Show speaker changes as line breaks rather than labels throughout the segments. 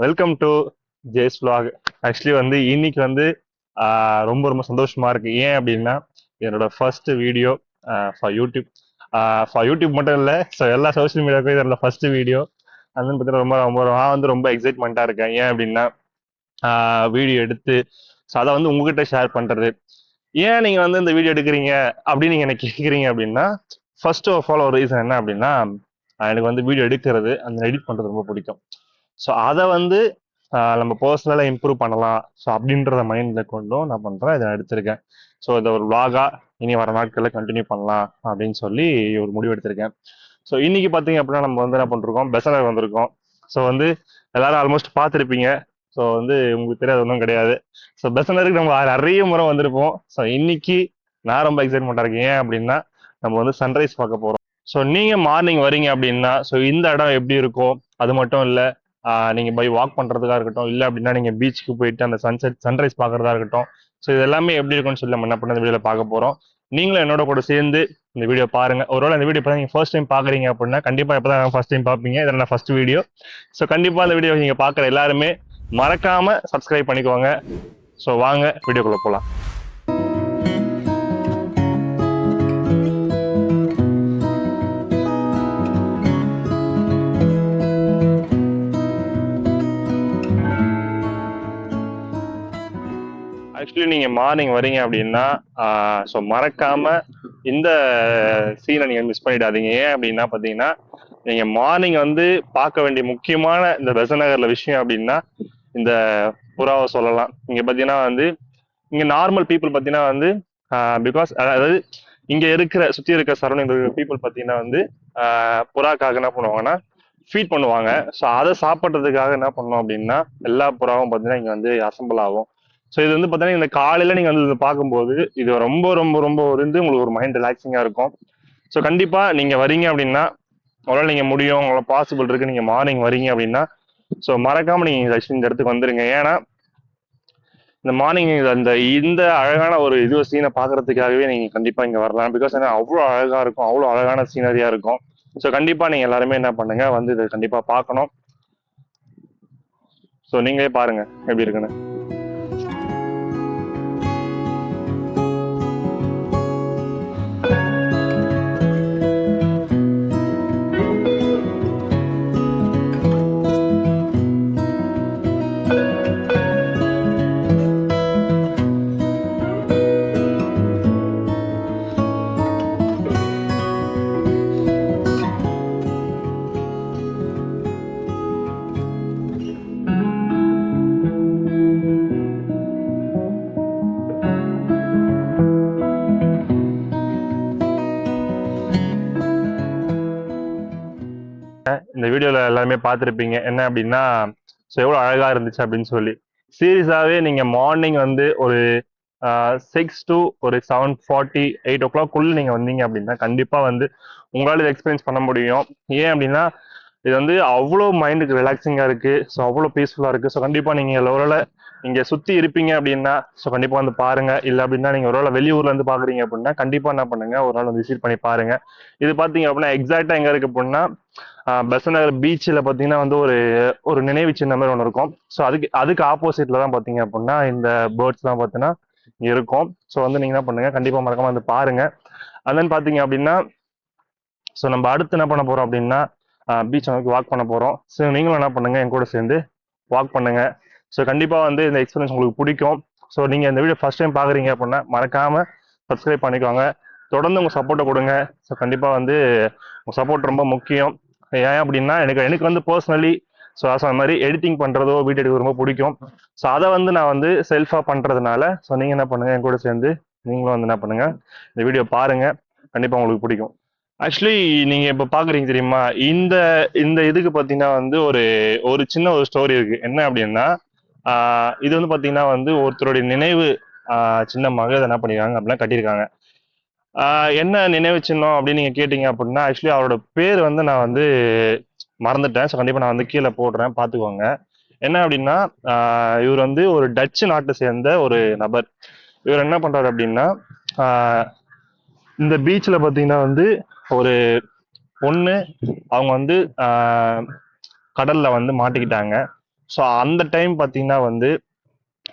Welcome to Jess vlog. Actually வந்து இன்னைக்கு வந்து ரொம்ப ரொம்ப சந்தோஷமா இருக்கு. ஏன் அப்படின்னா என்னோட first video for YouTube. For YouTube மட்டும் இல்லை, ஸோ எல்லா சோஷியல் மீடியாவுக்கும் இதோட ஃபர்ஸ்ட் வீடியோ. அது பார்த்தீங்கன்னா ரொம்ப ரொம்ப நான் வந்து ரொம்ப எக்ஸைட்மெண்ட்டாக இருக்கேன். ஏன் அப்படின்னா வீடியோ எடுத்து ஸோ அதை வந்து உங்ககிட்ட ஷேர் பண்ணுறது. ஏன் நீங்கள் வந்து இந்த வீடியோ எடுக்கிறீங்க அப்படின்னு நீங்கள் எனக்கு கேட்குறீங்க அப்படின்னா, ஃபர்ஸ்ட் ஆஃப் ஆல் ஒரு ரீசன் என்ன அப்படின்னா, எனக்கு வந்து வீடியோ எடுக்கிறது அந்த எடிட் பண்ணுறது ரொம்ப பிடிக்கும். ஸோ அதை வந்து நம்ம பர்சனலாக இம்ப்ரூவ் பண்ணலாம் ஸோ அப்படின்றத மைண்டில் கொண்டும் நான் பண்ணுறேன், இதை நான் எடுத்திருக்கேன். ஸோ இதை ஒரு vlog-ஆ இனி வர நாட்களில் கண்டினியூ பண்ணலாம் அப்படின்னு சொல்லி ஒரு முடிவு எடுத்திருக்கேன். ஸோ இன்னைக்கு பார்த்தீங்க அப்படின்னா நம்ம வந்து என்ன பண்ணிருக்கோம், பெசனர் வந்திருக்கோம். ஸோ வந்து எல்லாரும் ஆல்மோஸ்ட் பார்த்துருப்பீங்க. ஸோ வந்து உங்களுக்கு தெரியாது ஒன்றும் கிடையாது. ஸோ பெசனருக்கு நம்ம நிறைய முறை வந்திருப்போம். ஸோ இன்னைக்கு நான் ரொம்ப எக்ஸைட்மெண்ட்டாக இருக்கேன். ஏன் அப்படின்னா நம்ம வந்து சன்ரைஸ் பார்க்க போகிறோம். ஸோ நீங்கள் மார்னிங் வரீங்க அப்படின்னா ஸோ இந்த இடம் எப்படி இருக்கும் அது மட்டும் இல்லை, நீங்க போய் வாக் பண்றதுக்காக இருக்கட்டும், இல்லை அப்படின்னா நீங்க பீச்சுக்கு போயிட்டு அந்த சன்ரைஸ் பார்க்கறதா இருக்கட்டும். ஸோ இது எல்லாமே எப்படி இருக்கும்னு சொல்லி நம்ம என்ன பண்ண இந்த வீடியோல பார்க்க போறோம். நீங்களும் என்னோட கூட சேர்ந்து இந்த வீடியோ பாருங்க. ஒருவேளை இந்த வீடியோ இப்போ நீங்க ஃபர்ஸ்ட் டைம் பாக்குறீங்க அப்படின்னா கண்டிப்பா இப்பதான் ஃபர்ஸ்ட் டைம் பார்ப்பீங்க. இதெல்லாம் ஃபர்ஸ்ட் வீடியோ. ஸோ கண்டிப்பா இந்த வீடியோ நீங்க பாக்குற எல்லாருமே மறக்காம சப்ஸ்கிரைப் பண்ணிக்கோங்க. ஸோ வாங்க வீடியோக்குள்ள போலாம். ஆக்சுவலி நீங்க மார்னிங் வரீங்க அப்படின்னா ஸோ மறக்காம இந்த சீனை நீங்க மிஸ் பண்ணிடாதீங்க. ஏன் அப்படின்னா பாத்தீங்கன்னா நீங்க மார்னிங் வந்து பார்க்க வேண்டிய முக்கியமான இந்த பெசநகர்ல விஷயம் அப்படின்னா இந்த புறாவை சொல்லலாம். இங்க பாத்தீங்கன்னா வந்து இங்க நார்மல் பீப்புள் பாத்தீங்கன்னா வந்து பிகாஸ் அதாவது இங்க இருக்கிற சுத்தி இருக்கிற சரௌண்டிங் பீப்புள் பாத்தீங்கன்னா வந்து புறாக்காக என்ன பண்ணுவாங்கன்னா ஃபீட் பண்ணுவாங்க. ஸோ அதை சாப்பிட்றதுக்காக என்ன பண்ணோம் அப்படின்னா எல்லா புறாவும் பாத்தீங்கன்னா இங்க வந்து அசம்பிள் ஆகும். ஸோ இது வந்து பார்த்தீங்கன்னா இந்த காலையில நீங்க வந்து இதை பார்க்கும்போது இது ரொம்ப ரொம்ப ரொம்ப வந்து உங்களுக்கு ஒரு மைண்ட் ரிலாக்ஸிங்கா இருக்கும். ஸோ கண்டிப்பா நீங்க வரீங்க அப்படின்னா உங்களால் நீங்க முடியும், உங்களால பாசிபிள் இருக்கு, நீங்க மார்னிங் வரீங்க அப்படின்னா ஸோ மறக்காம நீங்க இந்த இடத்துக்கு வந்துருங்க. ஏன்னா இந்த மார்னிங் அந்த இந்த அழகான ஒரு இது சீனை பார்க்கறதுக்காகவே நீங்க கண்டிப்பா இங்க வரலாம். பிகாஸ் ஏன்னா அவ்வளோ அழகா இருக்கும், அவ்வளோ அழகான சீனரியா இருக்கும். ஸோ கண்டிப்பா நீங்க எல்லாருமே என்ன பண்ணுங்க, வந்து இதை கண்டிப்பா பார்க்கணும். ஸோ நீங்களே பாருங்க எப்படி இருக்குன்னு. இந்த வீடியோல எல்லாருமே பார்த்துருப்பீங்க என்ன அப்படின்னா ஸோ எவ்வளோ அழகா இருந்துச்சு அப்படின்னு சொல்லி. சீரியஸாவே நீங்க மார்னிங் வந்து ஒரு 6 to ஒரு 7:40 8 o'clock நீங்க வந்தீங்க அப்படின்னா கண்டிப்பா வந்து உங்களால இதை எக்ஸ்பீரியன்ஸ் பண்ண முடியும். ஏன் அப்படின்னா இது வந்து அவ்வளோ மைண்டுக்கு ரிலாக்ஸிங்கா இருக்கு. ஸோ அவ்வளோ பீஸ்ஃபுல்லா இருக்கு. ஸோ கண்டிப்பா நீங்க ஒருவேளை இங்க சுத்தி இருப்பீங்க அப்படின்னா ஸோ கண்டிப்பா வந்து பாருங்க. இல்லை அப்படின்னா நீங்க ஒருவேளை வெளியூர்ல இருந்து பாக்குறீங்க அப்படின்னா கண்டிப்பா என்ன பண்ணுங்க, ஒரு நாள் வந்து விசிட் பண்ணி பாருங்க. இது பாத்தீங்க அப்படின்னா எக்ஸாக்டா எங்க இருக்கு அப்படின்னா பெசநகர் பீச்சில் பார்த்தீங்கன்னா வந்து ஒரு ஒரு நினைவு சின்ன மாதிரி ஒன்று இருக்கும். ஸோ அதுக்கு ஆப்போசிட்ல தான் பார்த்தீங்க அப்படின்னா இந்த பேர்ட்ஸ்லாம் பார்த்தீங்கன்னா இருக்கும். ஸோ வந்து நீங்க என்ன பண்ணுங்க, கண்டிப்பா மறக்காம வந்து பாருங்க. அதன் பார்த்தீங்க அப்படின்னா ஸோ நம்ம அடுத்து என்ன பண்ண போறோம் அப்படின்னா பீச் நோக்கி வாக் பண்ண போறோம். ஸோ நீங்களும் என்ன பண்ணுங்க, என் கூட சேர்ந்து வாக் பண்ணுங்க. ஸோ கண்டிப்பா வந்து இந்த எக்ஸ்பீரியன்ஸ் உங்களுக்கு பிடிக்கும். ஸோ நீங்க இந்த வீடியோ ஃபர்ஸ்ட் டைம் பாக்குறீங்க அப்படின்னா மறக்காம சப்ஸ்கிரைப் பண்ணிக்கோங்க. தொடர்ந்து உங்க சப்போர்ட்டை கொடுங்க. ஸோ கண்டிப்பா வந்து உங்க சப்போர்ட் ரொம்ப முக்கியம். ஏன் அப்படின்னா எனக்கு எனக்கு வந்து பர்சனலி ஸோ அந்த மாதிரி எடிட்டிங் பண்றதோ வீடியோ எடுக்கிறது ரொம்ப பிடிக்கும். ஸோ அதை வந்து நான் வந்து செல்ஃபா பண்றதுனால ஸோ நீங்க என்ன பண்ணுங்க, என் கூட சேர்ந்து நீங்களும் வந்து என்ன பண்ணுங்க, இந்த வீடியோ பாருங்க. கண்டிப்பா உங்களுக்கு பிடிக்கும். ஆக்சுவலி நீங்க இப்ப பாக்குறீங்க தெரியுமா, இந்த இந்த இதுக்கு பாத்தீங்கன்னா வந்து ஒரு ஒரு சின்ன ஒரு ஸ்டோரி இருக்கு. என்ன அப்படின்னா இது வந்து பாத்தீங்கன்னா வந்து ஒருத்தருடைய நினைவு சின்னமாக இதை என்ன பண்ணிருக்காங்க அப்படின்னா கட்டியிருக்காங்க. என்ன நினைவு சின்னம் அப்படின்னு நீங்க கேட்டீங்க அப்படின்னா ஆக்சுவலி அவரோட பேர் வந்து நான் வந்து மறந்துட்டேன். ஸோ கண்டிப்பா நான் வந்து கீழே போடுறேன், பாத்துக்கோங்க. என்ன அப்படின்னா இவர் வந்து ஒரு டச்சு நாட்டை சேர்ந்த ஒரு நபர். இவர் என்ன பண்றாரு அப்படின்னா இந்த பீச்ல பாத்தீங்கன்னா வந்து ஒரு பொண்ணு அவங்க வந்து கடல்ல வந்து மாட்டிக்கிட்டாங்க. ஸோ அந்த டைம் பார்த்தீங்கன்னா வந்து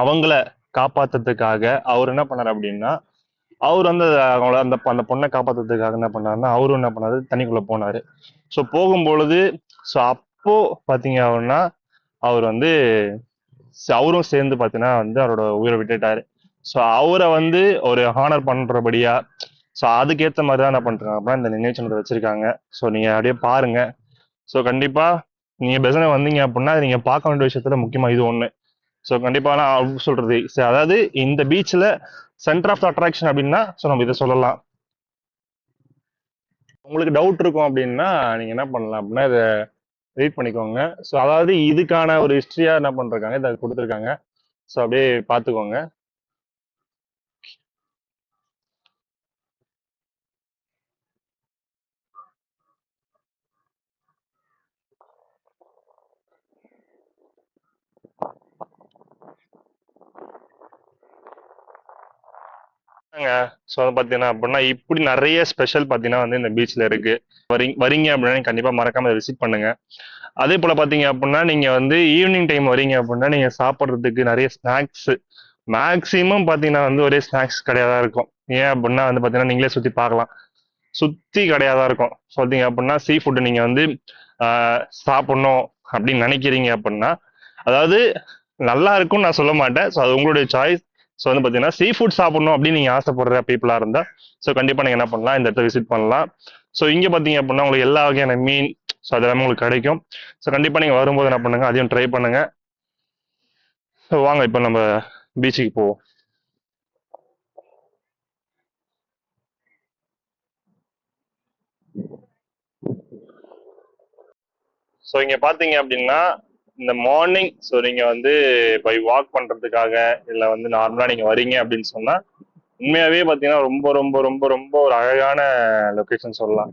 அவங்கள காப்பாத்துறதுக்காக அவர் என்ன பண்ணார் அப்படின்னா, அவர் வந்து அவங்கள அந்த அந்த பொண்ணை காப்பாத்துறதுக்காக என்ன பண்ணாருன்னா, அவரும் என்ன பண்ணாரு, தண்ணிக்குள்ள போனாரு. ஸோ போகும்பொழுது, ஸோ அப்போ பார்த்தீங்க அப்படின்னா, அவர் வந்து அவரும் சேர்ந்து பார்த்தீங்கன்னா வந்து அவரோட உயிரை விட்டுட்டாரு. ஸோ அவரை வந்து ஒரு ஹானர் பண்றபடியா, ஸோ அதுக்கேற்ற மாதிரி தான் என்ன பண்றாங்க அப்படின்னா இந்த நினைவு சின்னத்தை வச்சிருக்காங்க. ஸோ நீங்க அப்படியே பாருங்க. ஸோ கண்டிப்பா நீங்க பெசனை வந்தீங்க அப்படின்னா நீங்க பார்க்க வேண்டிய விஷயத்துல முக்கியமா இது ஒண்ணு. ஸோ கண்டிப்பா நான் சொல்றது அதாவது இந்த பீச்ல சென்டர் ஆஃப் அட்ராக்ஷன் அப்படின்னா ஸோ நம்ம இதை சொல்லலாம். உங்களுக்கு டவுட் இருக்கும் அப்படின்னா நீங்க என்ன பண்ணலாம் அப்படின்னா இதை ரீட் பண்ணிக்கோங்க. ஸோ அதாவது இதுக்கான ஒரு ஹிஸ்டரியா என்ன பண்றாங்க இதை கொடுத்துருக்காங்க. ஸோ அப்படியே பார்த்துக்கோங்க. ஸோ வந்து பார்த்தீங்கன்னா அப்படின்னா இப்படி நிறைய ஸ்பெஷல் பார்த்தீங்கன்னா வந்து இந்த பீச்ல இருக்கு. வரீங்க அப்படின்னா கண்டிப்பா மறக்காம விசிட் பண்ணுங்க. அதே போல பார்த்தீங்க அப்படின்னா நீங்க வந்து ஈவினிங் டைம் வரீங்க அப்படின்னா நீங்க சாப்பிட்றதுக்கு நிறைய ஸ்நாக்ஸ் மேக்சிமம் பார்த்தீங்கன்னா வந்து ஒரே ஸ்நாக்ஸ் கடையாக தான் இருக்கும். ஏன் அப்படின்னா வந்து பார்த்தீங்கன்னா நீங்களே சுற்றி பார்க்கலாம். சுற்றி கடையாக தான் இருக்கும். பார்த்தீங்க அப்படின்னா சீ ஃபுட்டு நீங்கள் வந்து சாப்பிடணும் அப்படின்னு நினைக்கிறீங்க அப்படின்னா அதாவது நல்லா இருக்கும்னு நான் சொல்ல மாட்டேன். ஸோ அது உங்களுடைய சாய்ஸ். ஸோ வந்து பார்த்தீங்கன்னா சீ ஃபுட் சாப்பிடணும் அப்படின்னு நீங்கள் ஆசைப்படுற பீப்புளாக இருந்தால் ஸோ கண்டிப்பாக நீங்கள் என்ன பண்ணலாம், இந்த இடத்த விசிட் பண்ணலாம். ஸோ இங்கே பார்த்தீங்க அப்படின்னா உங்களுக்கு எல்லா வகையான மீன் ஸோ அது எல்லாமே உங்களுக்கு கிடைக்கும். ஸோ கண்டிப்பாக நீங்கள் வரும்போது என்ன பண்ணுங்க, அதையும் ட்ரை பண்ணுங்க. ஸோ வாங்க இப்போ நம்ம பீச்சுக்கு போவோம். ஸோ இங்க பாத்தீங்க அப்படின்னா இந்த மார்னிங் ஸோ நீங்க வந்து பை வாக் பண்றதுக்காக இல்ல வந்து நார்மலா நீங்க வரீங்க அப்படின்னு சொன்னா உண்மையாவே பாத்தீங்கன்னா ரொம்ப ரொம்ப ரொம்ப ரொம்ப ஒரு அழகான லொகேஷன் சொல்லலாம்.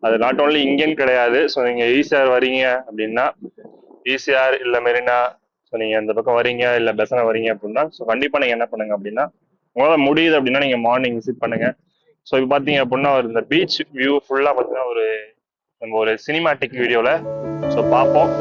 அது நாட் ஓன்லி இங்கேன்னு கிடையாது. ஸோ நீங்க ஈசிஆர் வரீங்க அப்படின்னா ஈசிஆர் இல்ல மெரினா ஸோ நீங்க இந்த பக்கம் வரீங்க இல்ல பெசனை வரீங்க அப்படின்னா ஸோ கண்டிப்பா நீங்க என்ன பண்ணுங்க அப்படின்னா உங்களால முடியுது அப்படின்னா நீங்க மார்னிங் விசிட் பண்ணுங்க. ஸோ இப்போ பாத்தீங்க அப்படின்னா ஒரு இந்த பீச் வியூ ஃபுல்லா பாத்தீங்கன்னா ஒரு நம்ம ஒரு சினிமாட்டிக் வீடியோல ஸோ பார்ப்போம்.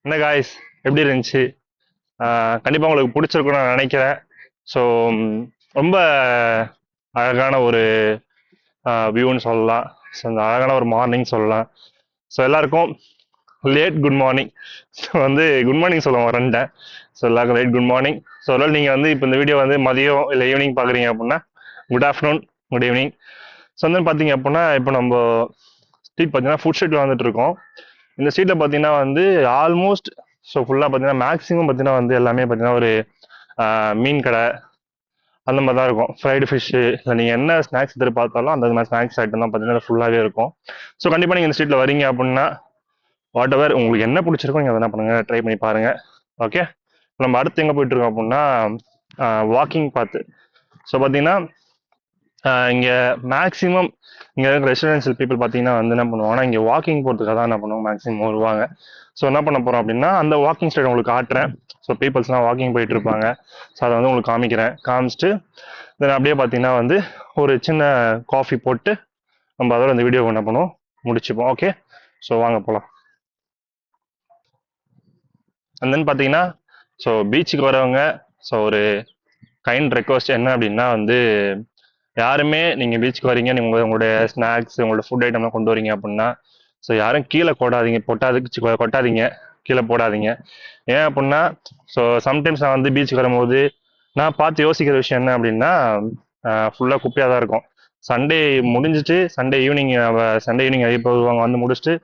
என்ன காய்ஸ் எப்படி இருந்துச்சு? கண்டிப்பாக உங்களுக்கு பிடிச்சிருக்கும்னு நான் நினைக்கிறேன். ஸோ ரொம்ப அழகான ஒரு வியூன்னு சொல்லலாம். ஸோ அந்த அழகான ஒரு மார்னிங் சொல்லலாம். ஸோ எல்லாருக்கும் லேட் குட் மார்னிங். ஸோ வந்து குட் மார்னிங் சொல்ல வரேன்ட்டேன். ஸோ எல்லாருக்கும் ரைட் குட் மார்னிங். ஸோ அதனால் நீங்கள் வந்து இப்போ இந்த வீடியோ வந்து மதியம் இல்லை ஈவினிங் பார்க்குறீங்க அப்படின்னா good afternoon, good evening. So வந்து பார்த்தீங்க அப்படின்னா இப்போ நம்ம ஸ்ட்ரீட் பார்த்தீங்கன்னா ஃபுட் ஸ்ட்ரீட்டில் வந்துட்டு இருக்கோம். இந்த ஸ்ட்ரீட்டில் பார்த்தீங்கன்னா வந்து ஆல்மோஸ்ட் ஸோ ஃபுல்லாக பார்த்தீங்கன்னா மேக்ஸிமம் பார்த்தீங்கன்னா வந்து எல்லாமே பார்த்தீங்கன்னா ஒரு மீன் கடை அந்த மாதிரி தான் இருக்கும். ஃப்ரைடு ஃபிஷ்ஷு இல்லை நீங்கள் என்ன ஸ்நாக்ஸ் எதிர்பார்த்தாலும் அந்த மாதிரி ஸ்நாக்ஸ் ஐட்டம் தான் பார்த்தீங்கன்னா ஃபுல்லாகவே இருக்கும். ஸோ கண்டிப்பாக நீங்கள் இந்த ஸ்ட்ரீட்டில் வரீங்க அப்படின்னா வாட் எவர் உங்களுக்கு என்ன பிடிச்சிருக்கோ நீங்கள் அதை என்ன பண்ணுங்கள், ட்ரை பண்ணி பாருங்கள். ஓகே, நம்ம அடுத்து எங்கே போயிட்டு இருக்கோம் அப்படின்னா வாக்கிங் பார்த்து. ஸோ பார்த்தீங்கன்னா இங்கே மேக்ஸிமம் இங்கே இருக்கிற ரெசிடென்ஷியல் பீப்புள் பார்த்தீங்கன்னா வந்து என்ன பண்ணுவாங்கன்னா இங்கே வாக்கிங் போகிறதுக்காக தான் என்ன பண்ணுவாங்க மேக்ஸிமம் வருவாங்க. ஸோ என்ன பண்ண போகிறோம் அப்படின்னா அந்த வாக்கிங் ஸ்டைல் உங்களுக்கு காட்டுறேன். ஸோ பீப்புள்ஸ்லாம் வாக்கிங் போயிட்டு இருப்பாங்க. ஸோ அதை வந்து உங்களுக்கு காமிச்சிட்டு தென் அப்படியே பார்த்தீங்கன்னா வந்து ஒரு சின்ன காஃபி போட்டு நம்ம அதோட இந்த வீடியோ என்ன பண்ணுவோம் முடிச்சுப்போம். ஓகே, ஸோ வாங்க போகலாம். அண்ட் தென் பார்த்தீங்கன்னா ஸோ பீச்சுக்கு வரவங்க ஸோ ஒரு கைண்ட் ரெக்வஸ்ட் என்ன அப்படின்னா வந்து யாருமே நீங்கள் பீச்சுக்கு வரீங்க, நீங்கள் உங்களுடைய ஸ்நாக்ஸ் உங்களோட ஃபுட் ஐட்டம்லாம் கொண்டு வரீங்க அப்படின்னா ஸோ யாரும் கீழே கொட்டாதீங்க, கீழே போடாதீங்க. ஏன் அப்படின்னா ஸோ சம்டைம்ஸ் நான் வந்து பீச்சுக்கு வரும்போது நான் பார்த்து யோசிக்கிற விஷயம் என்ன அப்படின்னா ஃபுல்லாக குப்பையாக தான் இருக்கும். சண்டே முடிஞ்சிட்டு சண்டே ஈவினிங் இப்போ வருவாங்க, வந்து முடிச்சுட்டு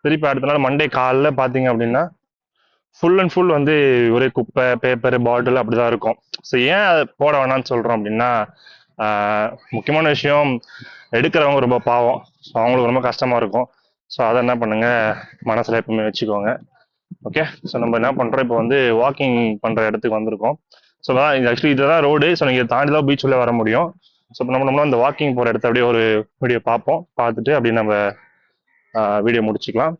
திருப்பி அடுத்த நாள் மண்டே காலைல பார்த்தீங்க அப்படின்னா ஃபுல் அண்ட் ஃபுல் வந்து ஒரே குப்பை, பேப்பர், பாட்டில் அப்படிதான் இருக்கும். ஸோ ஏன் அதை போட வேணாம்னு சொல்கிறோம் அப்படின்னா முக்கியமான விஷயம் எடுக்கிறவங்க ரொம்ப பாவம். ஸோ அவங்களுக்கு ரொம்ப கஷ்டமாக இருக்கும். ஸோ அதை என்ன பண்ணுங்க மனசில் எப்பவுமே வச்சுக்கோங்க. ஓகே, ஸோ நம்ம என்ன பண்ணுறோம் இப்போ வந்து வாக்கிங் பண்ணுற இடத்துக்கு வந்திருக்கோம். ஸோ இது ஆக்சுவலி இதுதான் ரோடு. ஸோ நீங்கள் தாண்டி தான் பீச் உள்ளே வர முடியும். ஸோ இப்போ நம்மளும் அந்த வாக்கிங் போகிற இடத்த அப்படியே ஒரு வீடியோ பார்த்துட்டு அப்படியே நம்ம வீடியோ முடிச்சுக்கலாம்.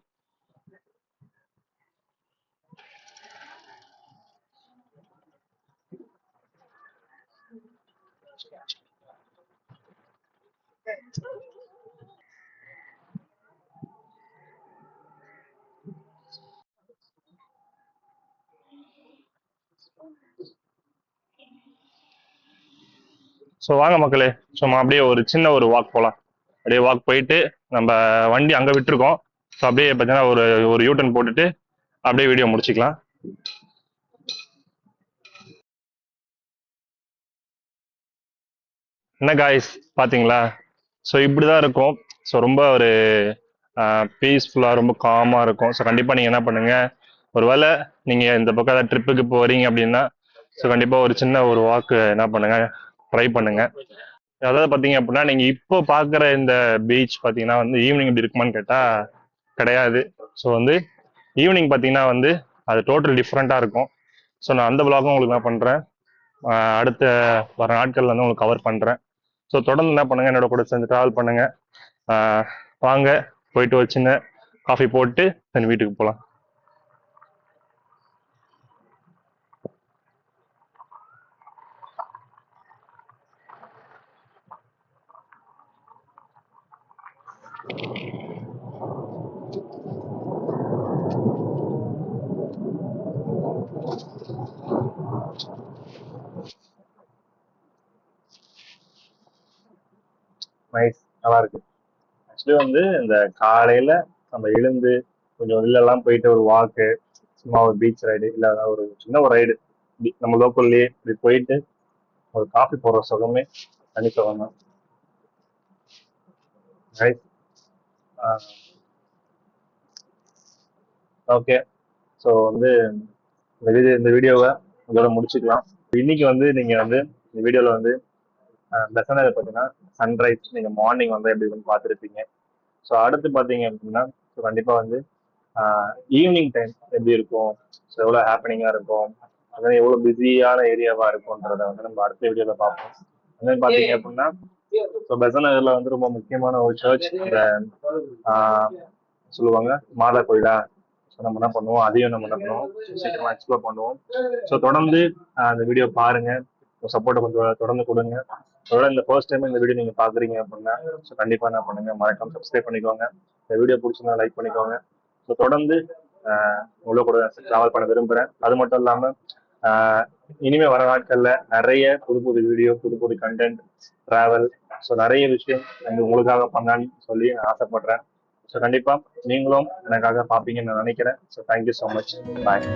ஸோ வாங்க மக்களே, சும்மா அப்படியே ஒரு சின்ன ஒரு வாக் போகலாம். அப்படியே வாக் போயிட்டு நம்ம வண்டி அங்கே விட்டுருக்கோம். ஸோ அப்படியே பார்த்தீங்கன்னா ஒரு யூட்டன் போட்டுட்டு அப்படியே வீடியோ முடிச்சுக்கலாம். என்ன காய்ஸ் பார்த்தீங்களா? ஸோ இப்படி தான் இருக்கும். ஸோ ரொம்ப ஒரு பீஸ்ஃபுல்லாக ரொம்ப காமாக இருக்கும். ஸோ கண்டிப்பாக நீங்கள் என்ன பண்ணுங்கள், ஒருவேளை நீங்கள் இந்த பக்கம் ஏதாவது ட்ரிப்புக்கு போகிறீங்க அப்படின்னா ஸோ கண்டிப்பாக ஒரு சின்ன ஒரு வாக்கு என்ன பண்ணுங்கள், ட்ரை பண்ணுங்கள். அதாவது பார்த்தீங்க அப்படின்னா நீங்கள் இப்போ பார்க்குற இந்த பீச் பார்த்தீங்கன்னா வந்து ஈவினிங் இப்படி இருக்குமான்னு கேட்டால் கிடையாது. ஸோ வந்து ஈவினிங் பார்த்தீங்கன்னா வந்து அது டோட்டல் டிஃப்ரெண்ட்டாக இருக்கும். ஸோ நான் அந்த விளாகும் உங்களுக்கு என்ன பண்ணுறேன் அடுத்த வர நாட்களில் வந்து உங்களுக்கு கவர் பண்ணுறேன். ஸோ தொடர்ந்து என்ன பண்ணுங்கள், என்னோட கூட சேர்ந்து ட்ராவல் பண்ணுங்கள். வாங்க போயிட்டு ஒரு சின்ன காஃபி போட்டு தென் வீட்டுக்கு போகலாம். நைஸ், நல்லா இருக்கு. ஆக்சுவலி வந்து இந்த காலையில நம்ம எழுந்து கொஞ்சம் வெளிலலாம் போயிட்டு ஒரு வாக்கு, சும்மா ஒரு பீச் ரைடு இல்லை ஒரு சின்ன ஒரு ரைடு நம்ம லோக்கல்லையே இப்படி போயிட்டு ஒரு காஃபி போடுற சுகமே தனி சுகம் தான். நைஸ். ஓகே, ஸோ வந்து இந்த வீடியோவை இதோட முடிச்சுக்கலாம். இன்னைக்கு வந்து நீங்க வந்து இந்த வீடியோல வந்து பெசனதை பார்த்தீங்கன்னா சன்ரைஸ் நீங்க மார்னிங் வந்து எப்படி இருக்குன்னு பார்த்துருப்பீங்க. ஸோ அடுத்து பார்த்தீங்க அப்படின்னா ஸோ கண்டிப்பாக வந்து ஈவினிங் டைம் எப்படி இருக்கும், ஸோ எவ்வளோ ஹாப்பனிங்காக இருக்கும், அதாவது எவ்வளோ பிஸியான ஏரியாவாக இருக்கும்ன்றத வந்து நம்ம அடுத்த வீடியோவில் பார்ப்போம். அதே பார்த்தீங்க அப்படின்னா ஸோ பெசன் நகரில் வந்து ரொம்ப முக்கியமான ஒரு சர்ச் இந்த சொல்லுவாங்க மாதா கோயிலா. ஸோ நம்ம என்ன பண்ணுவோம், அதையும் நம்ம என்ன பண்ணுவோம் சீக்கிரமாக எக்ஸ்ப்ளோர் பண்ணுவோம். ஸோ தொடர்ந்து அந்த வீடியோ பாருங்க, சப்போர்ட்டை கொஞ்சம் தொடர்ந்து கொடுங்க. அதோட இந்த ஃபர்ஸ்ட் டைம் இந்த வீடியோ நீங்க பாக்குறீங்க அப்படின்னா ஸோ கண்டிப்பா என்ன பண்ணுங்க, மறக்காம சப்ஸ்கிரைப் பண்ணிக்கோங்க. இந்த வீடியோ பிடிச்சிருந்தா லைக் பண்ணிக்கோங்க. ஸோ தொடர்ந்து உள்ள கூட டிராவல் பண்ண விரும்புறேன். அது மட்டும் இல்லாம இனிமே வர நாட்கள்ல நிறைய புது புது வீடியோ, புது புது கண்டென்ட், டிராவல், ஸோ நிறைய விஷயம் உங்களுக்காக பண்ணான்னு சொல்லி நான் ஆசைப்படுறேன். ஸோ கண்டிப்பா நீங்களும் எனக்காக பார்ப்பீங்கன்னு நான் நினைக்கிறேன். So thank you so much. பாய்.